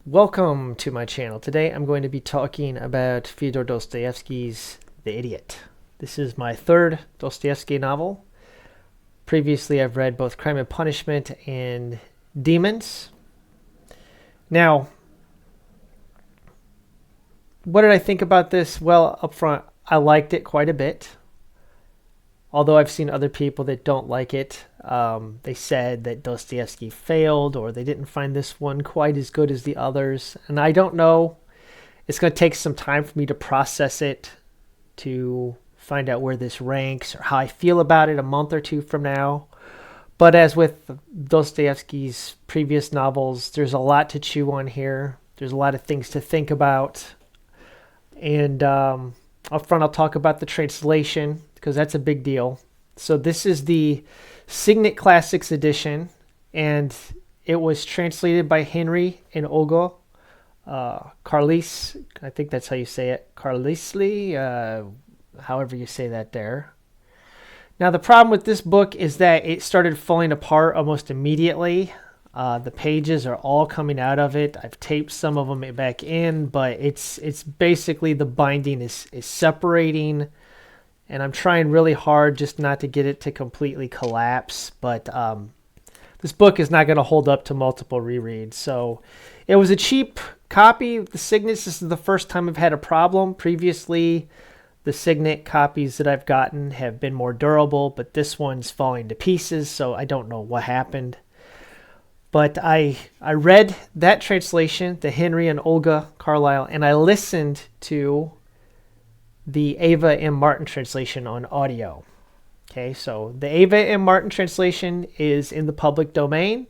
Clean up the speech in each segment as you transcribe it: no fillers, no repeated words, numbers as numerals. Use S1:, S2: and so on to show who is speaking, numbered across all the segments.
S1: Welcome to my channel. Today I'm going to be talking about Fyodor Dostoevsky's The Idiot. This is my third Dostoevsky novel. Previously I've read both Crime and Punishment and Demons. Now, what did I think about this? Well, up front, I liked it quite a bit. Although I've seen other people that don't like it. They said that Dostoevsky failed, or they didn't find this one quite as good as the others. And I don't know. It's going to take some time for me to process it, to find out where this ranks or how I feel about it a month or two from now. But as with Dostoevsky's previous novels, there's a lot to chew on here. There's a lot of things to think about. And up front, I'll talk about the translation, because that's a big deal. So this is the Signet Classics edition, and it was translated by Henry and Olga Carlis. I think that's how you say it. Carlisle, however you say that there. Now, the problem with this book is that it started falling apart almost immediately. The pages are all coming out of it. I've taped some of them back in, but it's basically the binding is separating. And I'm trying really hard just not to get it to completely collapse. But this book is not going to hold up to multiple rereads. So it was a cheap copy. The Signets, this is the first time I've had a problem. Previously, the Signet copies that I've gotten have been more durable. But this one's falling to pieces, so I don't know what happened. But I read that translation, the Henry and Olga Carlisle, and I listened to the Ava M. Martin translation on audio. Okay, so the Ava M. Martin translation is in the public domain.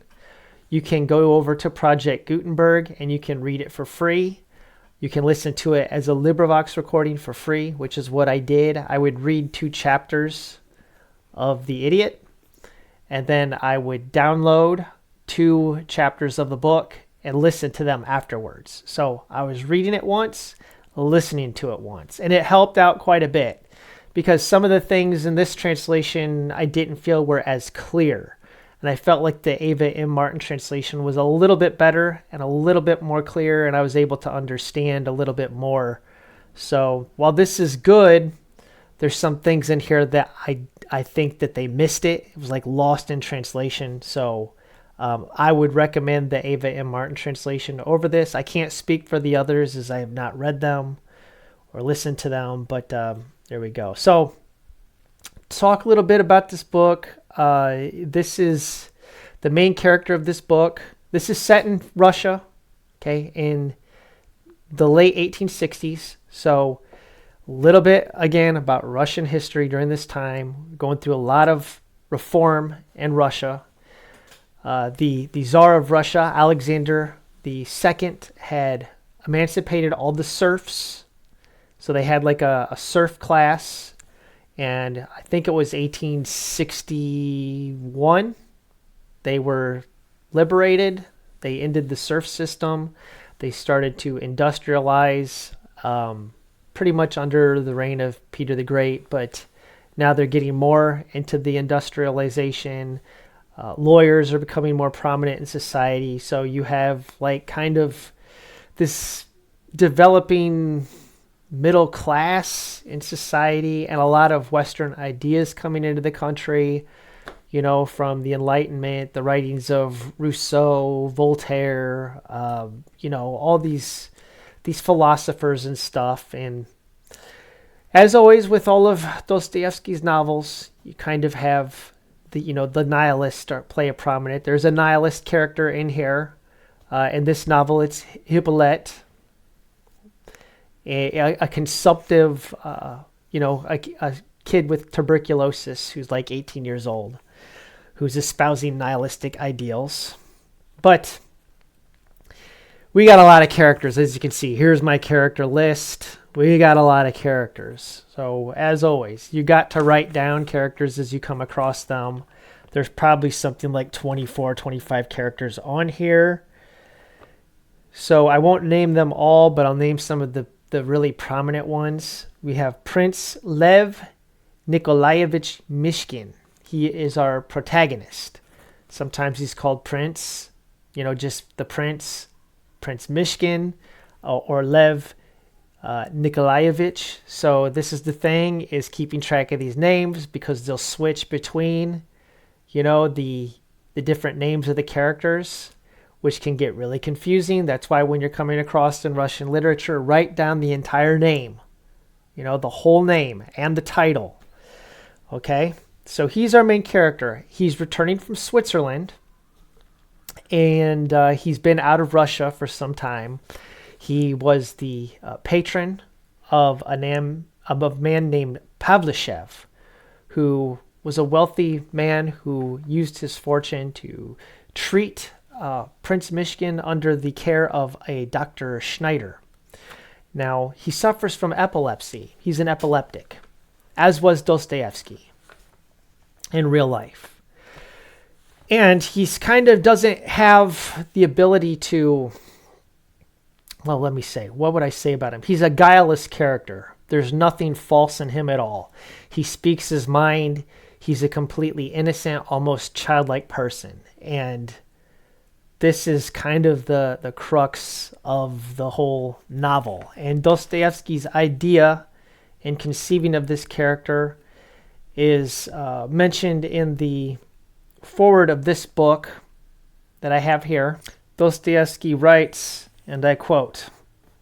S1: You can go over to Project Gutenberg and you can read it for free. You can listen to it as a LibriVox recording for free, which is what I did. I would read 2 chapters of The Idiot, and then I would download 2 chapters of the book and listen to them afterwards. So I was reading it once, listening to it once, and it helped out quite a bit, because some of the things in this translation I didn't feel were as clear, and I felt like the Ava M. Martin translation was a little bit better and a little bit more clear, and I was able to understand a little bit more. So while this is good, there's some things in here that I think that they missed it. It was like lost in translation. So I would recommend the Ava M. Martin translation over this. I can't speak for the others as I have not read them or listened to them, but there we go. So, talk a little bit about this book. This is the main character of this book. This is set in Russia, okay, in the late 1860s. So, a little bit, again, about Russian history during this time, going through a lot of reform in Russia. The Tsar of Russia, Alexander II, had emancipated all the serfs. So they had like a serf class. And I think it was 1861. They were liberated. They ended the serf system. They started to industrialize pretty much under the reign of Peter the Great. But now they're getting more into the industrialization. Lawyers are becoming more prominent in society. So you have like kind of this developing middle class in society, and a lot of Western ideas coming into the country, you know, from the Enlightenment, the writings of Rousseau, Voltaire, you know, all these philosophers and stuff. And as always with all of Dostoevsky's novels, you kind of have the nihilists play a prominent. There's a nihilist character in here. In this novel, it's Hippolyte, a consumptive, a kid with tuberculosis who's like 18 years old, who's espousing nihilistic ideals. But we got a lot of characters, as you can see. Here's my character list. We got a lot of characters. So, as always, you got to write down characters as you come across them. There's probably something like 24, 25 characters on here. So, I won't name them all, but I'll name some of the really prominent ones. We have Prince Lev Nikolaevich Myshkin. He is our protagonist. Sometimes he's called Prince, just the Prince. Prince Myshkin or Lev Nikolaevich. So this is the thing, is keeping track of these names, because they'll switch between, the different names of the characters, which can get really confusing. That's why when you're coming across in Russian literature, write down the entire name, the whole name and the title. Okay, so he's our main character. He's returning from Switzerland, and he's been out of Russia for some time. He was the patron of a man named Pavlishev, who was a wealthy man who used his fortune to treat Prince Myshkin under the care of a Dr. Schneider. Now, he suffers from epilepsy. He's an epileptic, as was Dostoevsky in real life. And he's kind of doesn't have the ability to, well, let me say, what would I say about him? He's a guileless character. There's nothing false in him at all. He speaks his mind. He's a completely innocent, almost childlike person. And this is kind of the crux of the whole novel. And Dostoevsky's idea in conceiving of this character is mentioned in the foreword of this book that I have here. Dostoevsky writes, and I quote,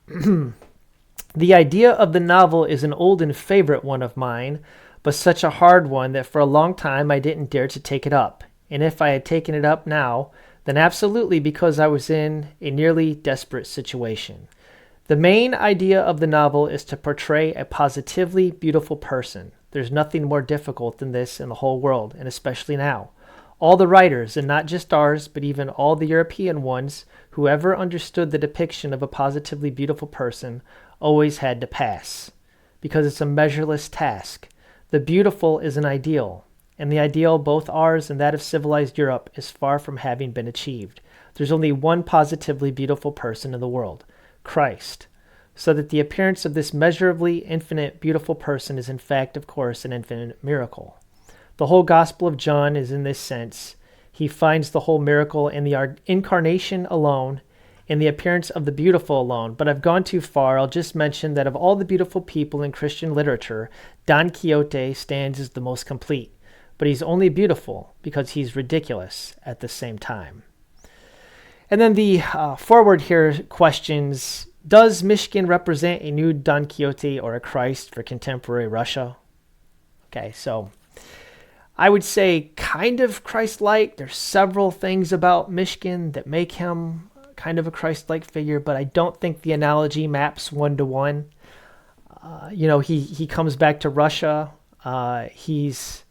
S1: "The idea of the novel is an old and favorite one of mine, but such a hard one that for a long time I didn't dare to take it up. And if I had taken it up now, then absolutely because I was in a nearly desperate situation. The main idea of the novel is to portray a positively beautiful person. There's nothing more difficult than this in the whole world, and especially now. All the writers, and not just ours, but even all the European ones, who ever understood the depiction of a positively beautiful person, always had to pass. Because it's a measureless task. The beautiful is an ideal, and the ideal, both ours and that of civilized Europe, is far from having been achieved. There's only one positively beautiful person in the world, Christ. So that the appearance of this measurably infinite beautiful person is in fact, of course, an infinite miracle. The whole Gospel of John is in this sense. He finds the whole miracle in the incarnation alone, in the appearance of the beautiful alone. But I've gone too far. I'll just mention that of all the beautiful people in Christian literature, Don Quixote stands as the most complete. But he's only beautiful because he's ridiculous at the same time." And then the foreword here questions, does Myshkin represent a new Don Quixote or a Christ for contemporary Russia? Okay, so I would say kind of Christ-like. There's several things about Myshkin that make him kind of a Christ-like figure, but I don't think the analogy maps one-to-one. He comes back to Russia. He's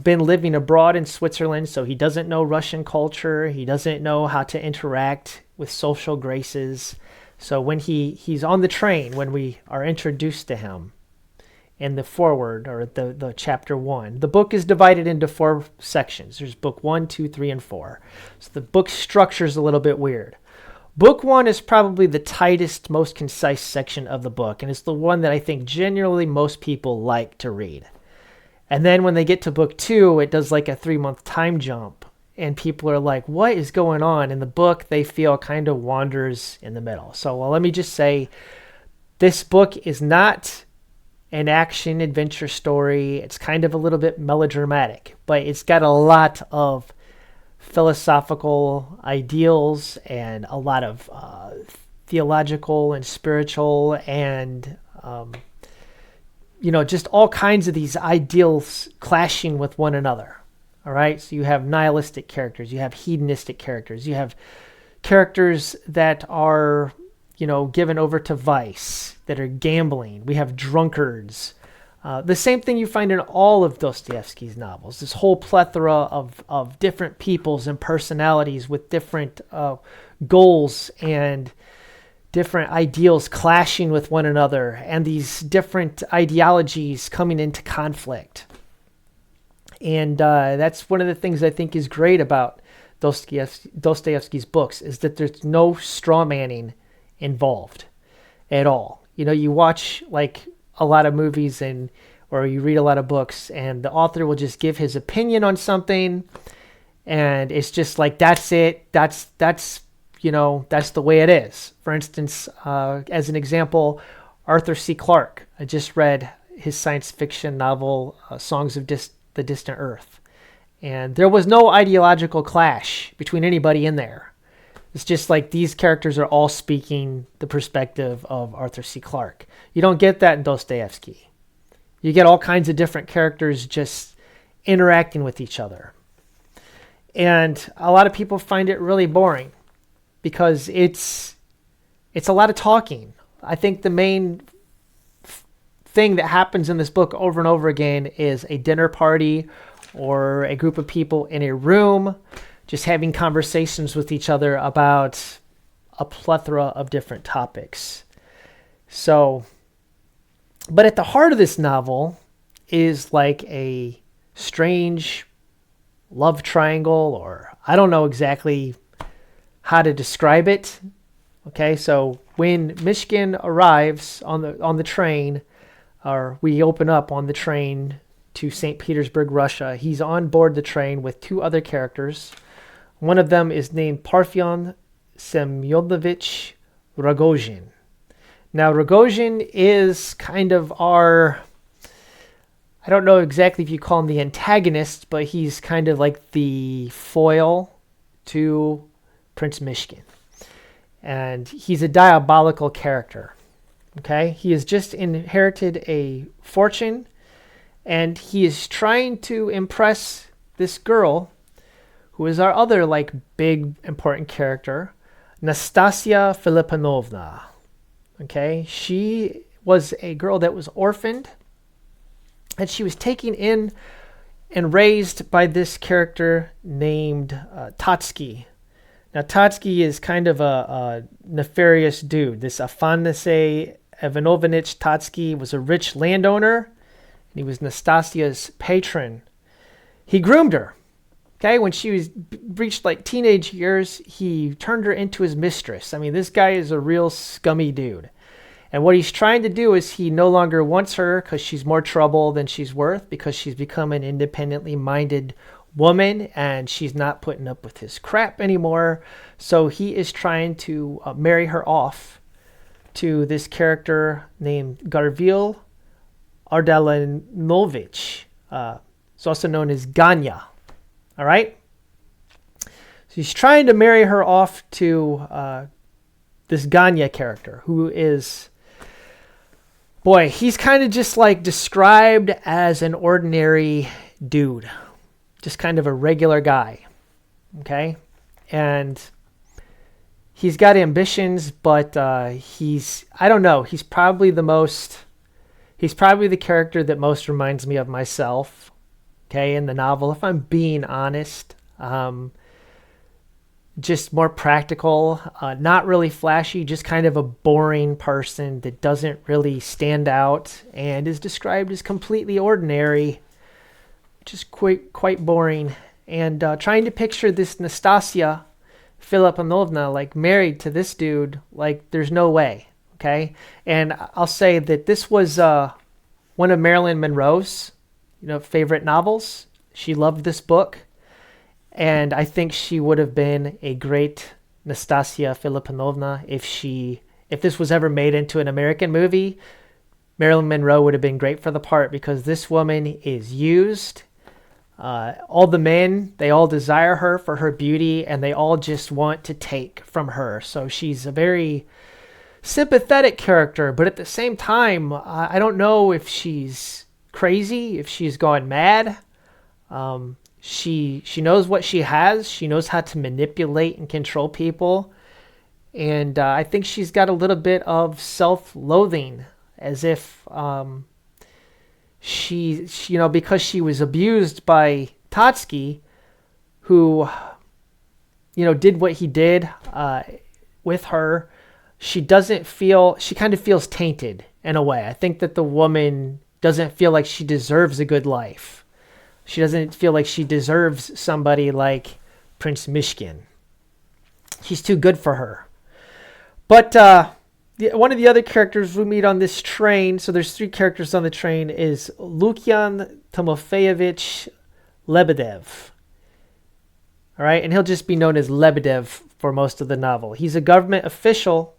S1: been living abroad in Switzerland, so he doesn't know Russian culture. He doesn't know how to interact with social graces. So when he's on the train, when we are introduced to him in the foreword, or the chapter 1, the book is divided into 4 sections. There's book 1, 2, 3, and 4. So the book structure is a little bit weird. Book 1 is probably the tightest, most concise section of the book, and it's the one that I think generally most people like to read. And then when they get to book 2, it does like a 3-month time jump. And people are like, what is going on? In the book, they feel kind of wanders in the middle. So let me just say, this book is not an action adventure story. It's kind of a little bit melodramatic, but it's got a lot of philosophical ideals and a lot of theological and spiritual and just all kinds of these ideals clashing with one another. All right. So you have nihilistic characters, you have hedonistic characters, you have characters that are, given over to vice, that are gambling. We have drunkards. The same thing you find in all of Dostoevsky's novels, this whole plethora of different peoples and personalities with different goals and different ideals clashing with one another, and these different ideologies coming into conflict. And that's one of the things I think is great about Dostoevsky's books, is that there's no straw manning involved at all. You watch like a lot of movies or you read a lot of books, and the author will just give his opinion on something, and it's just like, that's it. That's that's the way it is. For instance, as an example, Arthur C. Clarke. I just read his science fiction novel, Songs of the Distant Earth. And there was no ideological clash between anybody in there. It's just like these characters are all speaking the perspective of Arthur C. Clarke. You don't get that in Dostoevsky. You get all kinds of different characters just interacting with each other. And a lot of people find it really boring because it's a lot of talking. I think the main thing that happens in this book over and over again is a dinner party or a group of people in a room just having conversations with each other about a plethora of different topics. So, but at the heart of this novel is like a strange love triangle, or I don't know exactly how to describe it. Okay, so when Myshkin arrives on the train, or we open up on the train to St. Petersburg, Russia, he's on board the train with two other characters. One of them is named Parfyon Semyonovich Rogozhin. Now, Rogozhin is kind of I don't know exactly if you call him the antagonist, but he's kind of like the foil to Prince Myshkin. And he's a diabolical character. Okay? He has just inherited a fortune, and he is trying to impress this girl, who is our other big important character, Nastasia Filiponovna. Okay? She was a girl that was orphaned, and she was taken in and raised by this character named Totsky. Now, Totsky is kind of a nefarious dude. This Afanasy Ivanovich Totsky was a rich landowner, and he was Nastasia's patron. He groomed her. Okay, when she reached teenage years, he turned her into his mistress. I mean, this guy is a real scummy dude. And what he's trying to do is he no longer wants her because she's more trouble than she's worth, because she's become an independently minded woman and she's not putting up with his crap anymore. So he is trying to marry her off to this character named Garvil Ardalanovich. It's also known as Ganya. All right? So he's trying to marry her off to this Ganya character, who is, boy, he's kind of just described as an ordinary dude. Just kind of a regular guy. Okay? And he's got ambitions, but I don't know, he's probably the character that most reminds me of myself. Okay, in the novel, if I'm being honest, just more practical, not really flashy, just kind of a boring person that doesn't really stand out and is described as completely ordinary, just quite boring. And trying to picture this Nastasia Filiponovna married to this dude, there's no way. Okay, and I'll say that this was one of Marilyn Monroe's favorite novels. She loved this book, and I think she would have been a great Nastasia Filiponovna if this was ever made into an American movie. Marilyn Monroe would have been great for the part, because this woman is used. All the men, they all desire her for her beauty, and they all just want to take from her. So she's a very sympathetic character, but at the same time, I don't know if she's crazy, if she's gone mad. She knows what she has. She knows how to manipulate and control people. And I think she's got a little bit of self-loathing, as if she because she was abused by Totsky, who did what he did with her. She kind of feels tainted in a way. I think that the woman doesn't feel like she deserves a good life. She doesn't feel like she deserves somebody like Prince Myshkin. He's too good for her. But one of the other characters we meet on this train, so there's three characters on the train, is Lukian Timofeyevich Lebedev. All right, and he'll just be known as Lebedev for most of the novel. He's a government official,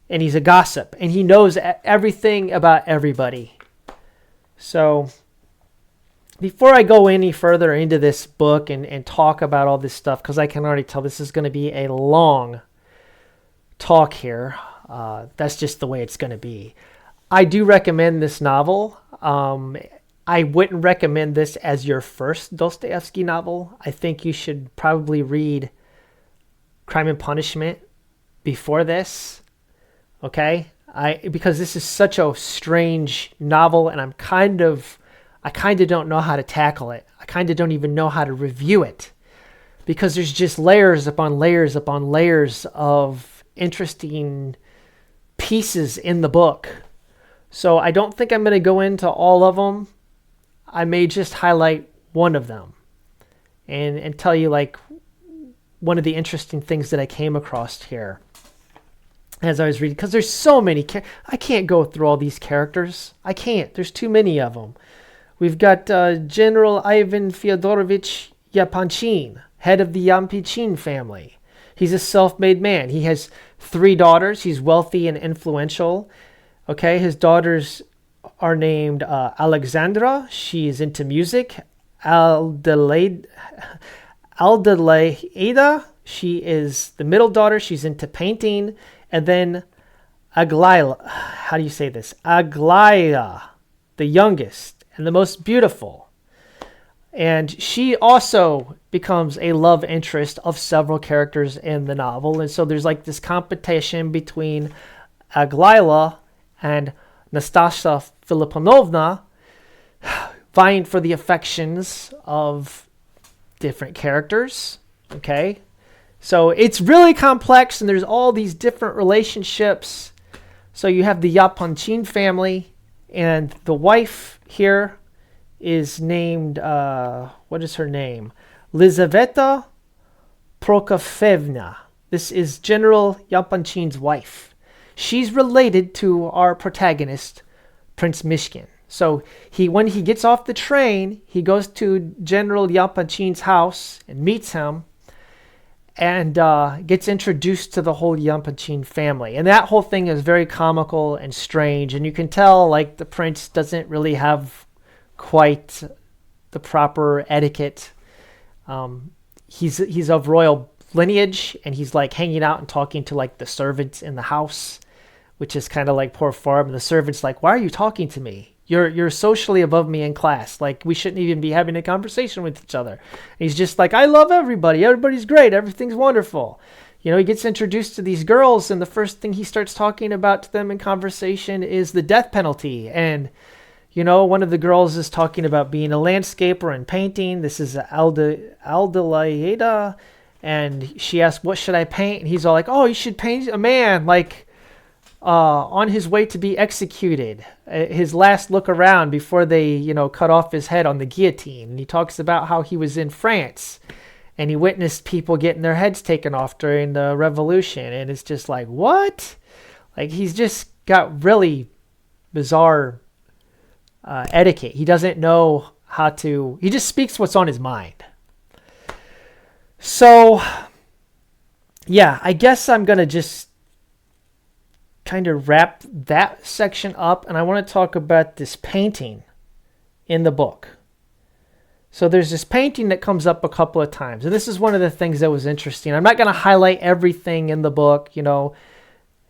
S1: and he's a gossip, and he knows everything about everybody. So before I go any further into this book and talk about all this stuff, because I can already tell this is going to be a long talk here. That's just the way it's going to be. I do recommend this novel. I wouldn't recommend this as your first Dostoevsky novel. I think you should probably read Crime and Punishment before this. Okay? Because this is such a strange novel, and I kind of don't know how to tackle it. I kind of don't even know how to review it, because there's just layers upon layers upon layers of interesting pieces in the book. So I don't think I'm going to go into all of them. I may just highlight one of them and tell you like one of the interesting things that I came across here as I was reading, because there's so many. I can't go through all these characters. I can't. There's too many of them. We've got General Ivan Fyodorovich Yapanchin, head of the Yapanchin family. He's a self-made man. He has 3 daughters. He's wealthy and influential. Okay, his daughters are named Alexandra. She is into music. Aldelaida. She is the middle daughter. She's into painting. And then Aglaia. How do you say this? Aglaia, the youngest and the most beautiful. And she also becomes a love interest of several characters in the novel. And so there's like this competition between Aglaia and Nastasya Filiponovna, vying for the affections of different characters. Okay? So it's really complex, and there's all these different relationships. So you have the Yapanchin family, and the wife here is named, what is her name? Lizaveta Prokofyevna. This is General Yapanchin's wife. She's related to our protagonist, Prince Myshkin. So when he gets off the train, he goes to General Yapanchin's house and meets him, and gets introduced to the whole Yapanchin family. And that whole thing is very comical and strange. And you can tell, like, the prince doesn't really have quite the proper etiquette. He's of royal lineage, and he's, like, hanging out and talking to, like, the servants in the house, which is kind of like poor form. And the servant's like, why are you talking to me? You're socially above me in class. Like, we shouldn't even be having a conversation with each other. And he's just like, I love everybody. Everybody's great. Everything's wonderful. You know, he gets introduced to these girls, and the first thing he starts talking about to them in conversation is the death penalty. And, you know, one of the girls is talking about being a landscaper and painting. This is Aldelaida. And she asks, what should I paint? And he's all like, oh, you should paint a man, like, on his way to be executed, his last look around before they, you know, cut off his head on the guillotine. And he talks about how he was in France and he witnessed people getting their heads taken off during the revolution. And it's just like, what? Like, he's just got really bizarre etiquette. He doesn't know how to, he just speaks what's on his mind. So, yeah, I guess I'm going to just kind of wrap that section up, and I want to talk about this painting in the book. So there's this painting that comes up a couple of times, and this is one of the things that was interesting. I'm not going to highlight everything in the book, you know,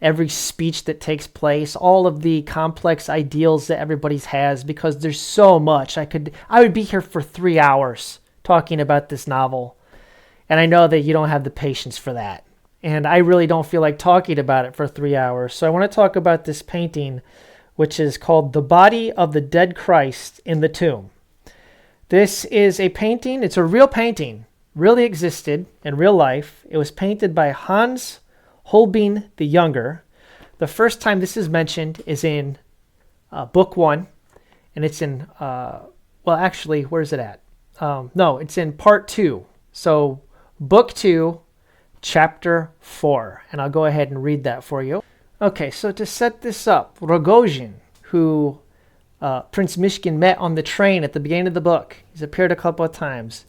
S1: every speech that takes place, all of the complex ideals that everybody has, because there's so much. I would be here for 3 hours talking about this novel, and I know that you don't have the patience for that. And I really don't feel like talking about it for 3 hours. So I want to talk about this painting, which is called The Body of the Dead Christ in the Tomb. This is a painting. It's a real painting. Really existed in real life. It was painted by Hans Hobein the Younger. The first time this is mentioned is in Book 1. And it's in, well, actually, where's it at? No, it's in Part 2. So Book 2. Chapter 4, and I'll go ahead and read that for you. Okay, so to set this up, Rogozhin, who Prince Myshkin met on the train at the beginning of the book, he's appeared a couple of times.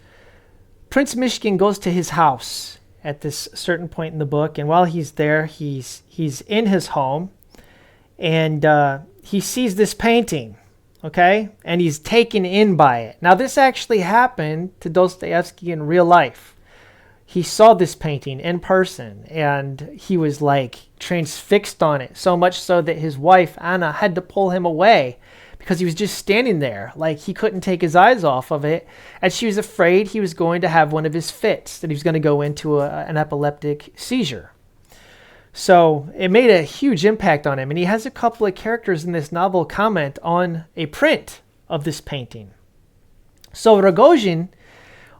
S1: Prince Myshkin goes to his house at this certain point in the book, and while he's there, he's in his home, and he sees this painting, okay? And he's taken in by it. Now, this actually happened to Dostoevsky in real life. He saw this painting in person, and he was like transfixed on it, so much so that his wife, Anna, had to pull him away because he was just standing there, like he couldn't take his eyes off of it, and she was afraid he was going to have one of his fits, that he was going to go into an epileptic seizure. So it made a huge impact on him, and he has a couple of characters in this novel comment on a print of this painting. So Rogozhin,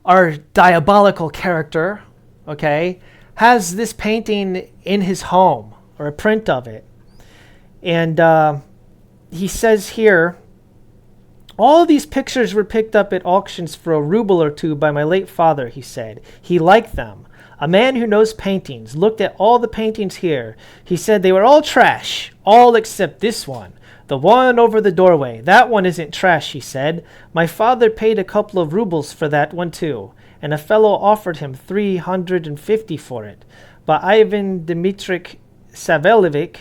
S1: our diabolical character, okay, has this painting in his home, or a print of it. And he says here, all these pictures were picked up at auctions for a ruble or two by my late father, he said. He liked them. A man who knows paintings looked at all the paintings here. He said they were all trash, all except this one. The one over the doorway. That one isn't trash, he said. My father paid a couple of rubles for that one too, and a fellow offered him 350 for it. But Ivan Dmitrich Savelyev,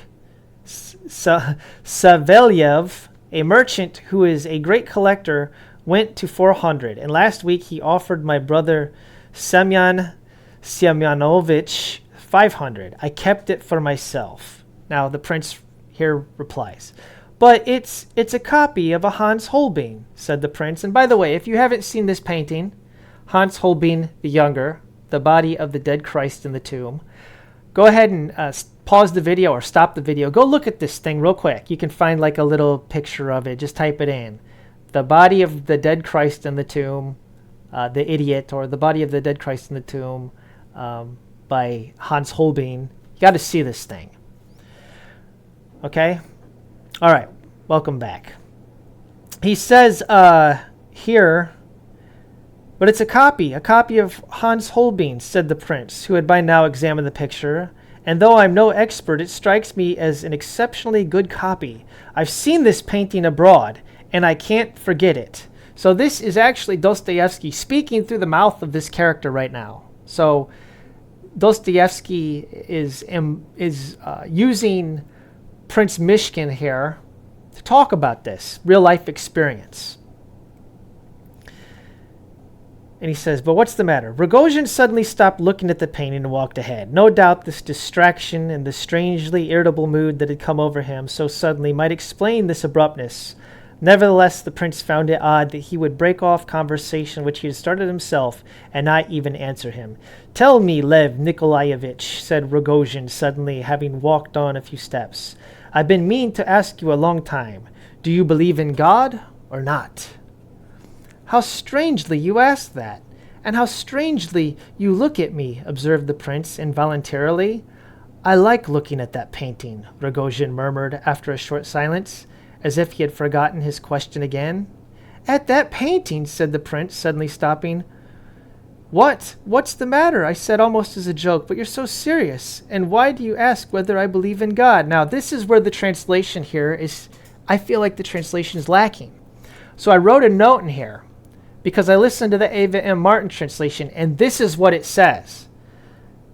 S1: a merchant who is a great collector, went to 400, and last week he offered my brother Semyon Semyonovich 500. I kept it for myself. Now the prince here replies, but it's a copy of a Hans Hobein, said the prince. And by the way, if you haven't seen this painting, Hans Hobein the Younger, the body of the dead Christ in the tomb, go ahead and pause the video or stop the video. Go look at this thing real quick. You can find like a little picture of it. Just type it in. The body of the dead Christ in the tomb, the idiot, or the body of the dead Christ in the tomb by Hans Hobein. You got to see this thing. Okay? All right. Welcome back. He says here, but it's a copy of Hans Hobein, said the prince, who had by now examined the picture. And though I'm no expert, it strikes me as an exceptionally good copy. I've seen this painting abroad, and I can't forget it. So this is actually Dostoevsky speaking through the mouth of this character right now. So Dostoevsky is using Prince Myshkin here to talk about this real-life experience. And he says, but what's the matter? Rogozhin suddenly stopped looking at the painting and walked ahead. No doubt this distraction and the strangely irritable mood that had come over him so suddenly might explain this abruptness. Nevertheless, the prince found it odd that he would break off conversation which he had started himself and not even answer him. Tell me, Lev Nikolaevich, said Rogozhin suddenly, having walked on a few steps. I've been meaning to ask you a long time. Do you believe in God or not? How strangely you ask that, and how strangely you look at me, observed the prince involuntarily. I like looking at that painting, Rogozhin murmured after a short silence, as if he had forgotten his question again. At that painting, said the prince, suddenly stopping. What's the matter? I said almost as a joke, but you're so serious. And why do you ask whether I believe in God? Now, this is where the translation here is, I feel like the translation is lacking. So I wrote a note in here, because I listened to the Ava M. Martin translation, and this is what it says.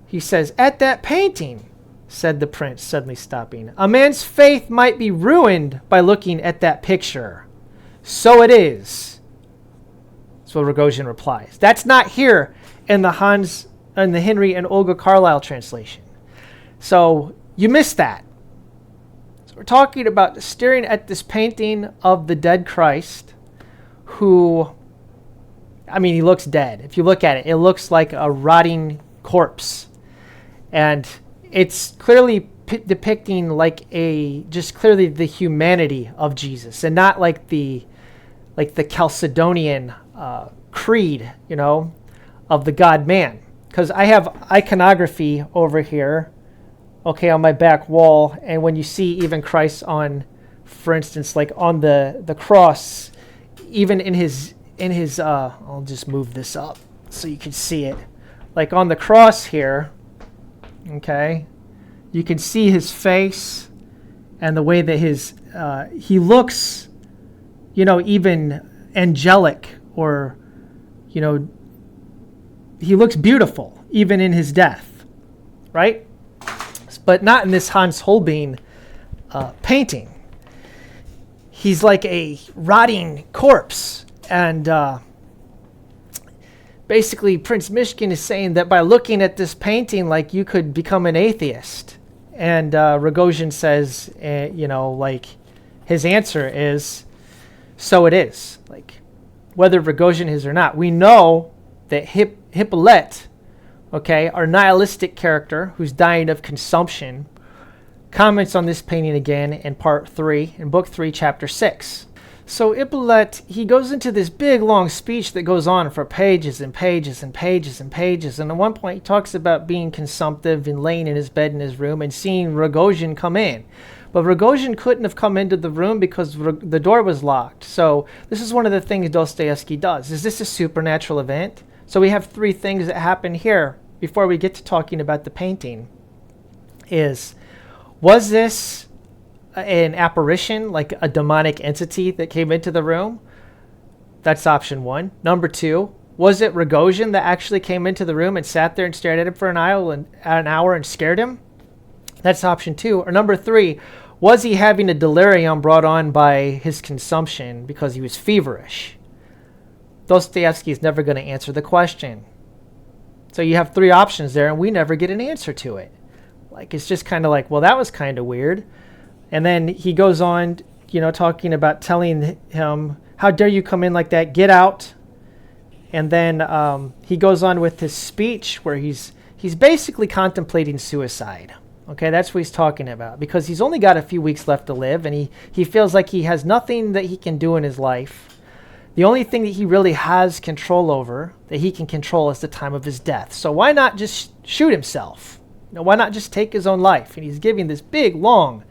S1: He says, at that painting, said the prince, suddenly stopping, a man's faith might be ruined by looking at that picture. So it is. That's what Rogozhin replies. That's not here in the Henry and Olga Carlyle translation. So you missed that. So we're talking about staring at this painting of the dead Christ who, I mean, he looks dead. If you look at it, it looks like a rotting corpse. And it's clearly depicting like just clearly the humanity of Jesus, and not like the Chalcedonian creed, of the God-man. Because I have iconography over here, okay, on my back wall, and when you see even Christ on, for instance, like on the cross, even in his I'll just move this up so you can see it. Like on the cross here, okay, you can see his face and the way that he looks, even angelic, or, he looks beautiful even in his death, right? But not in this Hans Holbein painting. He's like a rotting corpse. And basically, Prince Myshkin is saying that by looking at this painting, like, you could become an atheist. And Rogozhin says, like, his answer is, so it is. Like, whether Rogozhin is or not, we know that Hippolyte, okay, our nihilistic character who's dying of consumption, comments on this painting again in part 3, in book 3, chapter 6. So Hippolyte, he goes into this big, long speech that goes on for pages and pages and pages and pages. And at one point, he talks about being consumptive and laying in his bed in his room and seeing Rogozhin come in. But Rogozhin couldn't have come into the room because the door was locked. So this is one of the things Dostoevsky does. Is this a supernatural event? So we have 3 things that happen here before we get to talking about the painting. Was this an apparition, like a demonic entity that came into the room? That's option 1. Number 2, was it Rogozhin that actually came into the room and sat there and stared at him for an hour and scared him? That's option 2. Or number 3, was he having a delirium brought on by his consumption because he was feverish? Dostoevsky is never going to answer the question. So you have 3 options there, and we never get an answer to it. Like, it's just kind of like, well, that was kind of weird. And then he goes on, talking about telling him, how dare you come in like that? Get out. And then he goes on with his speech where he's basically contemplating suicide. Okay, that's what he's talking about. Because he's only got a few weeks left to live, and he feels like he has nothing that he can do in his life. The only thing that he really has control over, that he can control, is the time of his death. So why not just shoot himself? Why not just take his own life? And he's giving this big, long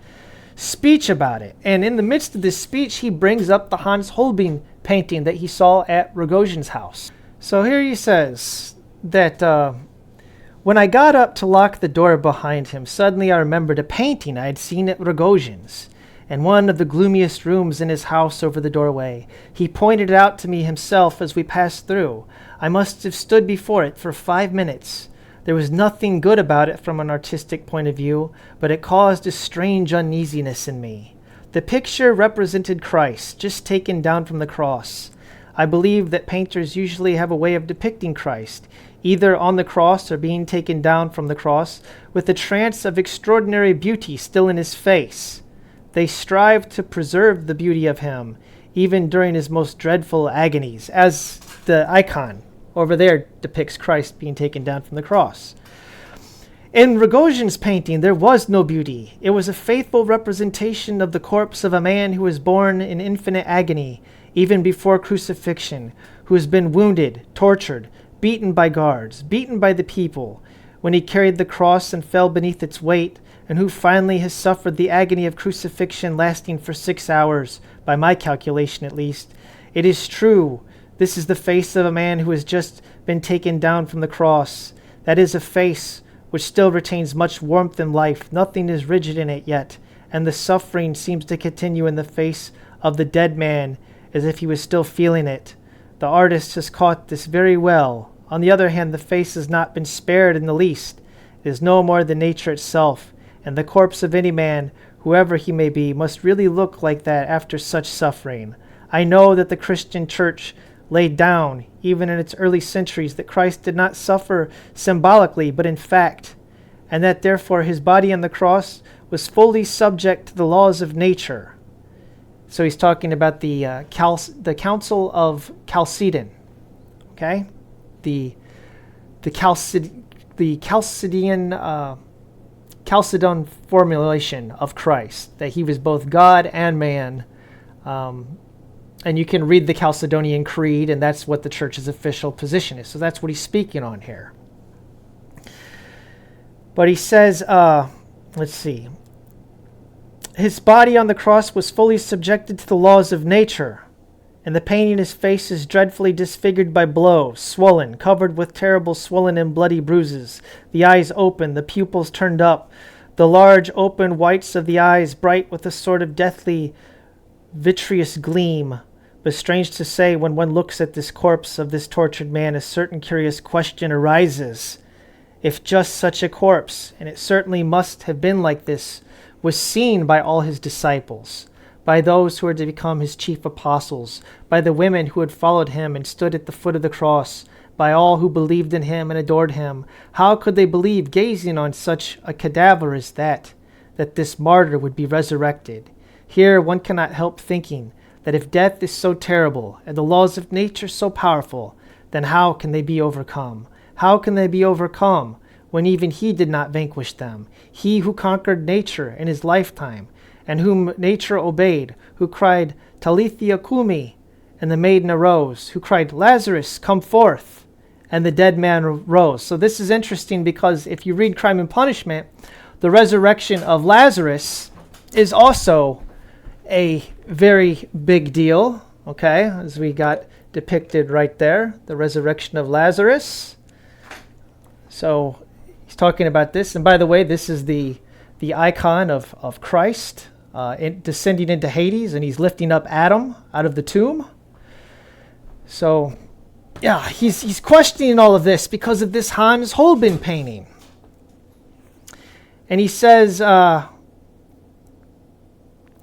S1: speech about it. And in the midst of this speech, he brings up the Hans Holbein painting that he saw at Rogozhin's house. So here he says that when I got up to lock the door behind him, suddenly I remembered a painting I had seen at Rogozhin's, in one of the gloomiest rooms in his house over the doorway. He pointed it out to me himself as we passed through. I must have stood before it for 5 minutes. There was nothing good about it from an artistic point of view, but it caused a strange uneasiness in me. The picture represented Christ, just taken down from the cross. I believe that painters usually have a way of depicting Christ, either on the cross or being taken down from the cross, with a trance of extraordinary beauty still in his face. They strive to preserve the beauty of him, even during his most dreadful agonies, as the icon over there depicts Christ being taken down from the cross. In Rogozhin's painting, there was no beauty. It was a faithful representation of the corpse of a man who was born in infinite agony, even before crucifixion, who has been wounded, tortured, beaten by guards, beaten by the people, when he carried the cross and fell beneath its weight, and who finally has suffered the agony of crucifixion lasting for 6 hours, by my calculation at least. It is true. This is the face of a man who has just been taken down from the cross. That is a face which still retains much warmth and life. Nothing is rigid in it yet, and the suffering seems to continue in the face of the dead man as if he was still feeling it. The artist has caught this very well. On the other hand, the face has not been spared in the least. It is no more than nature itself, and the corpse of any man, whoever he may be, must really look like that after such suffering. I know that the Christian Church laid down, even in its early centuries, that Christ did not suffer symbolically, but in fact, and that therefore his body on the cross was fully subject to the laws of nature. So he's talking about the Council of Chalcedon, okay? The Chalcedon formulation of Christ, that he was both God and man. And you can read the Chalcedonian Creed, and that's what the church's official position is. So that's what he's speaking on here. But he says, let's see. His body on the cross was fully subjected to the laws of nature, and the painting his face is dreadfully disfigured by blows, swollen, covered with terrible swollen and bloody bruises, the eyes open, the pupils turned up, the large open whites of the eyes bright with a sort of deathly vitreous gleam, But strange to say, when one looks at this corpse of this tortured man, a certain curious question arises. If just such a corpse, and it certainly must have been like this, was seen by all his disciples, by those who were to become his chief apostles, by the women who had followed him and stood at the foot of the cross, by all who believed in him and adored him, how could they believe, gazing on such a cadaver as that this martyr would be resurrected? Here one cannot help thinking that if death is so terrible and the laws of nature so powerful, then how can they be overcome? How can they be overcome when even he did not vanquish them? He who conquered nature in his lifetime, and whom nature obeyed, who cried, Talitha cumi, and the maiden arose, who cried, Lazarus, come forth, and the dead man rose. So this is interesting because if you read Crime and Punishment, the resurrection of Lazarus is also a very big deal, okay, as we got depicted right there, the resurrection of Lazarus. So he's talking about this. And by the way, this is the icon of Christ descending into Hades, and he's lifting up Adam out of the tomb. So, yeah, he's questioning all of this because of this Hans Hobein painting. And he says,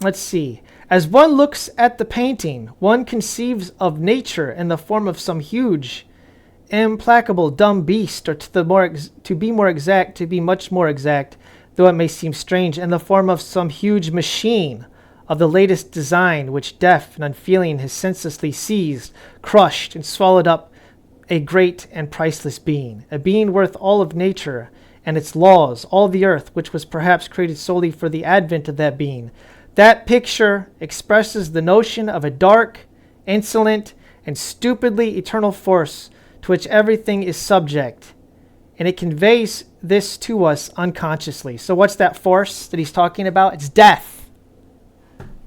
S1: let's see. As one looks at the painting, one conceives of nature in the form of some huge, implacable, dumb beast, or to be much more exact, though it may seem strange, in the form of some huge machine of the latest design, which deaf and unfeeling has senselessly seized, crushed, and swallowed up a great and priceless being, a being worth all of nature and its laws, all the earth, which was perhaps created solely for the advent of that being. That picture expresses the notion of a dark, insolent, and stupidly eternal force to which everything is subject, and it conveys this to us unconsciously. So what's that force that he's talking about? It's death.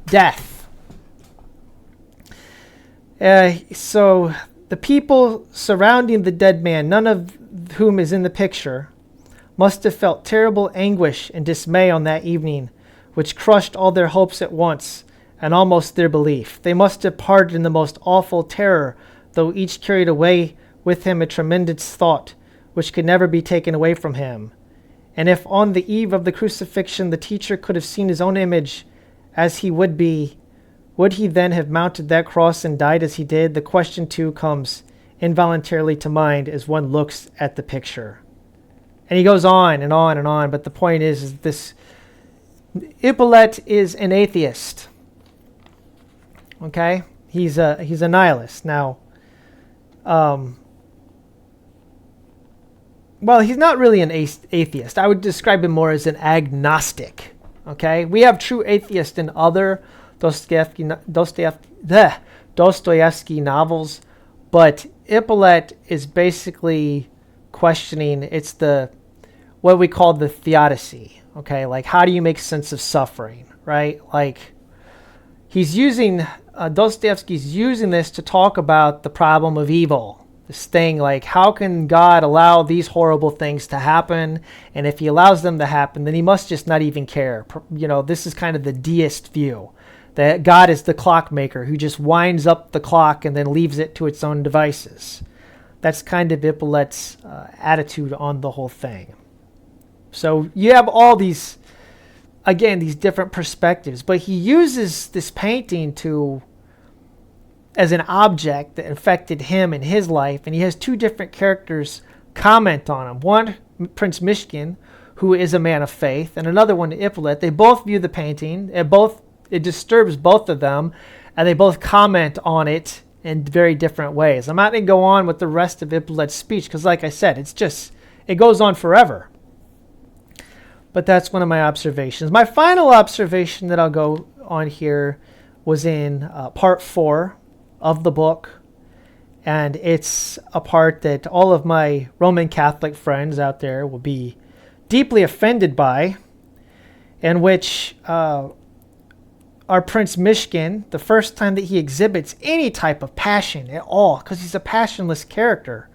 S1: Death. So the people surrounding the dead man, none of whom is in the picture, must have felt terrible anguish and dismay on that evening, which crushed all their hopes at once and almost their belief. They must have parted in the most awful terror, though each carried away with him a tremendous thought, which could never be taken away from him. And if on the eve of the crucifixion the teacher could have seen his own image as he would be, would he then have mounted that cross and died as he did? The question, too, comes involuntarily to mind as one looks at the picture. And he goes on and on and on, but the point is this Hippolyte is an atheist. Okay? He's a nihilist. Now, well, he's not really an atheist. I would describe him more as an agnostic. Okay? We have true atheists in other Dostoevsky novels, but Hippolyte is basically questioning, it's what we call the theodicy. Okay, like how do you make sense of suffering, right? Like Dostoevsky's using this to talk about the problem of evil. This thing like, how can God allow these horrible things to happen? And if he allows them to happen, then he must just not even care. You know, this is kind of the deist view, that God is the clockmaker who just winds up the clock and then leaves it to its own devices. That's kind of Hippolyte's attitude on the whole thing. So you have all these different perspectives, but he uses this painting as an object that affected him in his life, and he has two different characters comment on him. One, Prince Myshkin, who is a man of faith, and another one, Hippolyte. They both view the painting, it disturbs both of them, and they both comment on it in very different ways. I'm not going to go on with the rest of Hippolyte's speech, because like I said, it goes on forever. But that's one of my observations. My final observation that I'll go on here was in part 4 of the book. And it's a part that all of my Roman Catholic friends out there will be deeply offended by, in which our Prince Myshkin, the first time that he exhibits any type of passion at all, because he's a passionless character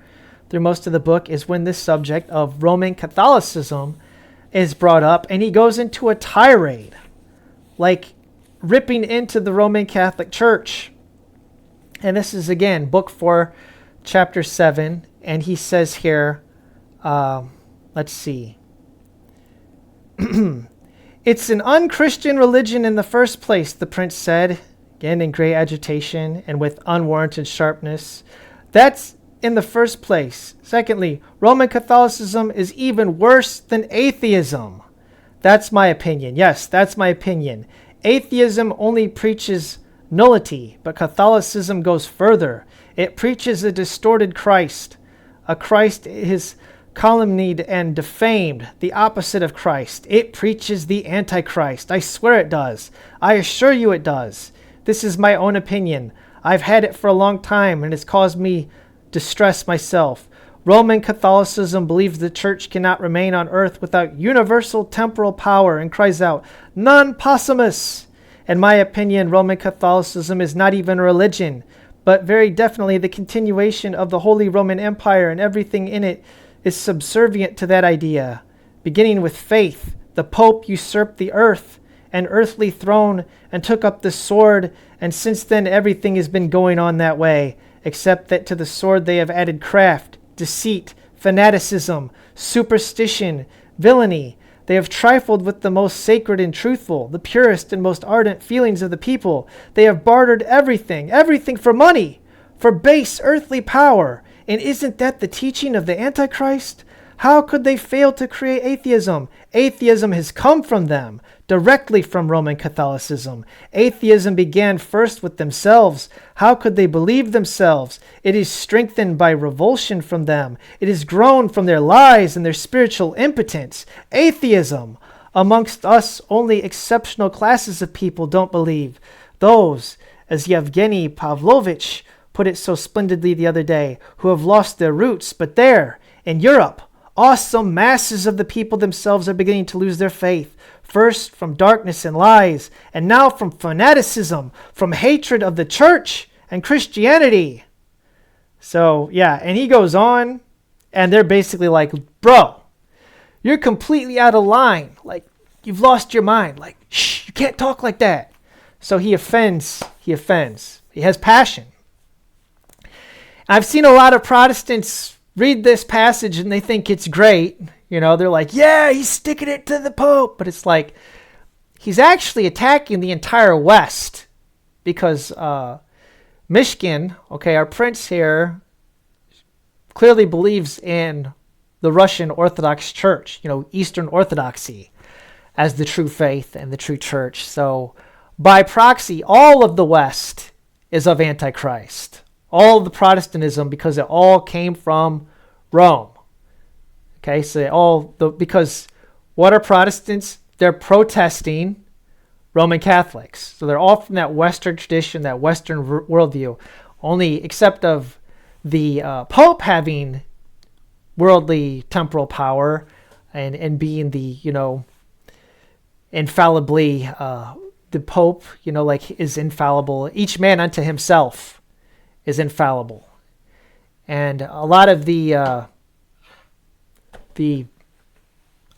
S1: through most of the book, is when this subject of Roman Catholicism is brought up, and he goes into a tirade, like ripping into the Roman Catholic Church. And this is, again, Book 4, Chapter 7. And he says here, let's see. It's an unchristian religion in the first place, the prince said, again in great agitation and with unwarranted sharpness. That's in the first place. Secondly, Roman Catholicism is even worse than atheism. That's my opinion. Yes, that's my opinion. Atheism only preaches nullity, but Catholicism goes further. It preaches a distorted Christ. A Christ is calumniated and defamed, the opposite of Christ. It preaches the Antichrist. I swear it does. I assure you it does. This is my own opinion. I've had it for a long time, and it's caused me distress myself. Roman Catholicism believes the church cannot remain on earth without universal temporal power and cries out, "Non possumus!" In my opinion, Roman Catholicism is not even a religion, but very definitely the continuation of the Holy Roman Empire, and everything in it is subservient to that idea. Beginning with faith, the Pope usurped the earth, an earthly throne, and took up the sword, and since then everything has been going on that way, except that to the sword they have added craft, deceit, fanaticism, superstition, villainy. They have trifled with the most sacred and truthful, the purest and most ardent feelings of the people. They have bartered everything for money, for base earthly power. And isn't that the teaching of the Antichrist? How could they fail to create atheism? Atheism has come from them, directly from Roman Catholicism. Atheism began first with themselves. How could they believe themselves? It is strengthened by revulsion from them. It has grown from their lies and their spiritual impotence. Atheism. Amongst us, only exceptional classes of people don't believe. Those, as Yevgeny Pavlovich put it so splendidly the other day, who have lost their roots. But there, in Europe, awesome masses of the people themselves are beginning to lose their faith, first from darkness and lies, and now from fanaticism, from hatred of the church and Christianity. So, yeah, and he goes on, and they're basically like, bro, you're completely out of line. Like, you've lost your mind. Like, shh, you can't talk like that. So he offends. He has passion. I've seen a lot of Protestants read this passage and they think it's great. You know, they're like, yeah, he's sticking it to the Pope. But it's like, he's actually attacking the entire West because Myshkin, okay, our prince here, clearly believes in the Russian Orthodox Church, you know, Eastern Orthodoxy as the true faith and the true church. So by proxy, all of the West is of Antichrist. All of the Protestantism, because it all came from Rome. Okay, so because what are Protestants? They're protesting Roman Catholics. So they're all from that Western tradition, that Western worldview. Only except of the Pope having worldly temporal power and being the, you know, infallibly, the Pope, you know, like is infallible. Each man unto himself is infallible. And a lot of the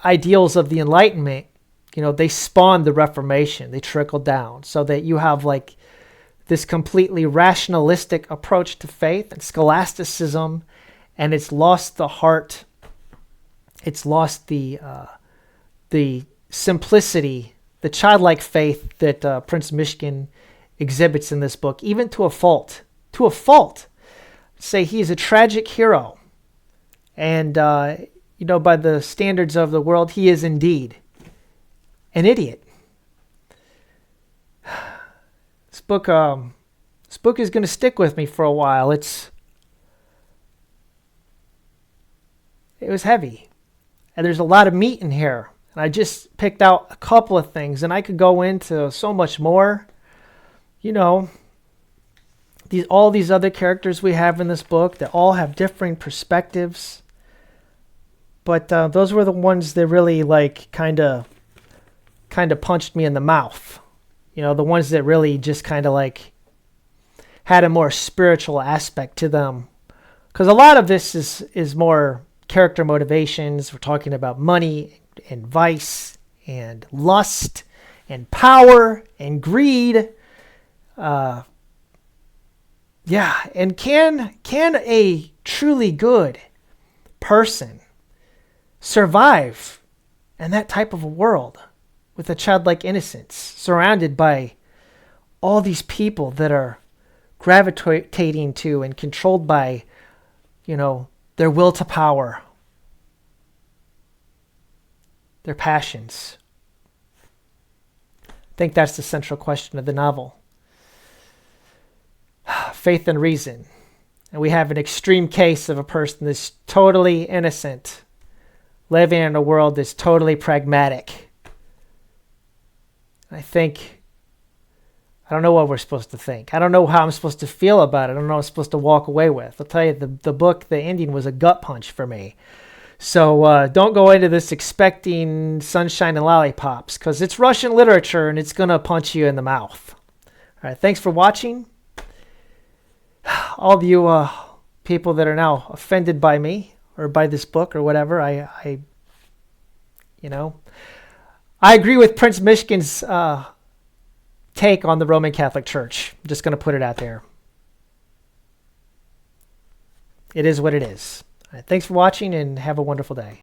S1: ideals of the Enlightenment, you know, they spawned the Reformation. They trickled down so that you have like this completely rationalistic approach to faith and scholasticism, and it's lost the heart. It's lost the simplicity, the childlike faith that Prince Myshkin exhibits in this book, even to a fault. To a fault. Say he's a tragic hero. And, you know, by the standards of the world, he is indeed an idiot. This book is going to stick with me for a while. It was heavy. And there's a lot of meat in here. And I just picked out a couple of things. And I could go into so much more. You know, all these other characters we have in this book that all have differing perspectives. But those were the ones that really like kind of punched me in the mouth. You know, the ones that really just kind of like had a more spiritual aspect to them. Because a lot of this is more character motivations. We're talking about money and vice and lust and power and greed. Yeah, and can a truly good person survive in that type of a world with a childlike innocence, surrounded by all these people that are gravitating to and controlled by, their will to power, their passions? I think that's the central question of the novel. Faith and reason. And we have an extreme case of a person that's totally innocent, living in a world that's totally pragmatic. I don't know what we're supposed to think. I don't know how I'm supposed to feel about it. I don't know what I'm supposed to walk away with. I'll tell you, the book, the ending was a gut punch for me. So don't go into this expecting sunshine and lollipops, because it's Russian literature and it's going to punch you in the mouth. All right, thanks for watching. All of you people that are now offended by me or by this book or whatever, I agree with Prince Myshkin's take on the Roman Catholic Church. I'm just going to put it out there. It is what it is. All right, thanks for watching and have a wonderful day.